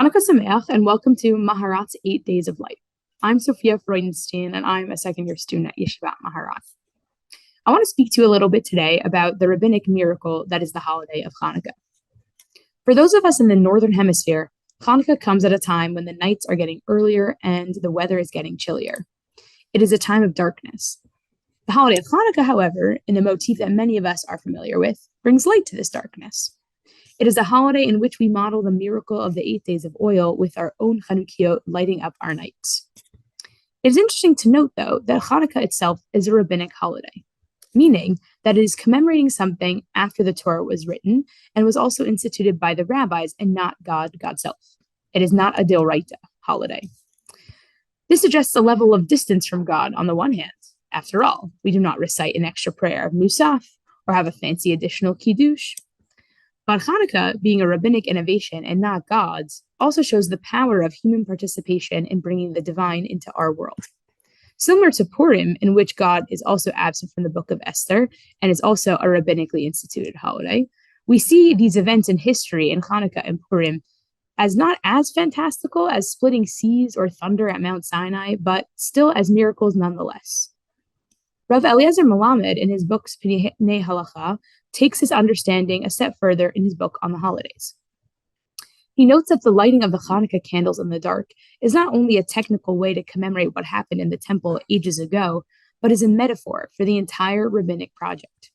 Hanukkah Sameach, and welcome to Maharat's 8 Days of Light. I'm Sofia Freudenstein, and I'm a second-year student at Yeshivat Maharat. I want to speak to you a little bit today about the rabbinic miracle that is the holiday of Hanukkah. For those of us in the Northern Hemisphere, Hanukkah comes at a time when the nights are getting earlier and the weather is getting chillier. It is a time of darkness. The holiday of Hanukkah, however, in the motif that many of us are familiar with, brings light to this darkness. It is a holiday in which we model the miracle of the 8 days of oil with our own Chanukiot lighting up our nights. It is interesting to note, though, that Hanukkah itself is a rabbinic holiday, meaning that it is commemorating something after the Torah was written and was also instituted by the rabbis and not God's self. It is not a Deoraita holiday. This suggests a level of distance from God on the one hand. After all, we do not recite an extra prayer of Musaf or have a fancy additional Kiddush. But Hanukkah, being a rabbinic innovation and not God's, also shows the power of human participation in bringing the divine into our world. Similar to Purim, in which God is also absent from the book of Esther and is also a rabbinically instituted holiday, we see these events in history in Hanukkah and Purim as not as fantastical as splitting seas or thunder at Mount Sinai, but still as miracles nonetheless. Rav Eliezer Melamed, in his book Pnei Halacha, takes his understanding a step further in his book on the holidays. He notes that the lighting of the Hanukkah candles in the dark is not only a technical way to commemorate what happened in the temple ages ago, but is a metaphor for the entire rabbinic project.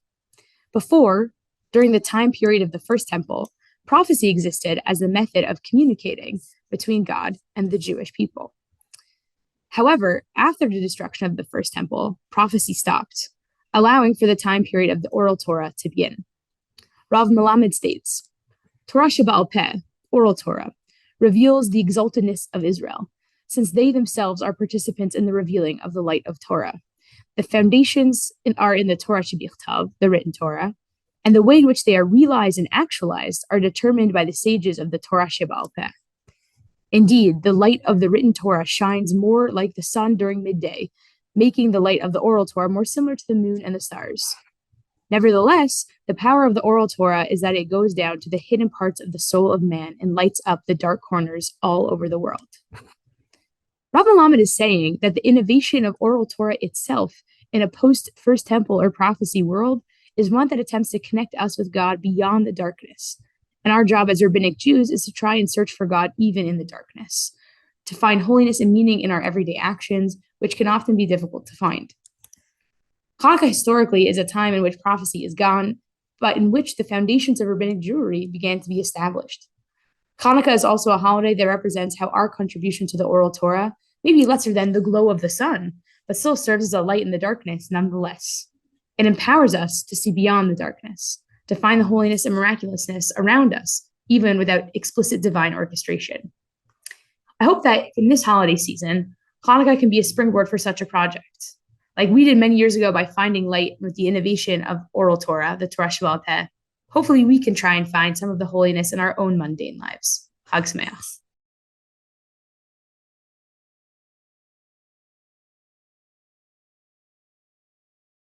Before, during the time period of the first temple, prophecy existed as a method of communicating between God and the Jewish people. However, after the destruction of the first temple, prophecy stopped, allowing for the time period of the oral Torah to begin. Rav Melamed states, Torah Sheba'al Peh, oral Torah, reveals the exaltedness of Israel, since they themselves are participants in the revealing of the light of Torah. The foundations are in the Torah Shebichtav, the written Torah, and the way in which they are realized and actualized are determined by the sages of the Torah Sheba'al Peh. Indeed, the light of the written Torah shines more like the sun during midday, making the light of the oral Torah more similar to the moon and the stars. Nevertheless, the power of the oral Torah is that it goes down to the hidden parts of the soul of man and lights up the dark corners all over the world. Rav Melamed is saying that the innovation of oral Torah itself in a post-First Temple or prophecy world is one that attempts to connect us with God beyond the darkness. And our job as rabbinic Jews is to try and search for God even in the darkness, to find holiness and meaning in our everyday actions, which can often be difficult to find. Hanukkah historically is a time in which prophecy is gone, but in which the foundations of rabbinic Jewry began to be established. Hanukkah is also a holiday that represents how our contribution to the oral Torah may be lesser than the glow of the sun, but still serves as a light in the darkness nonetheless. It empowers us to see beyond the darkness, to find the holiness and miraculousness around us, even without explicit divine orchestration. I hope that in this holiday season, Hanukkah can be a springboard for such a project. Like we did many years ago by finding light with the innovation of oral Torah, the Torah Sheba'al Peh, hopefully we can try and find some of the holiness in our own mundane lives. Chag Sameach.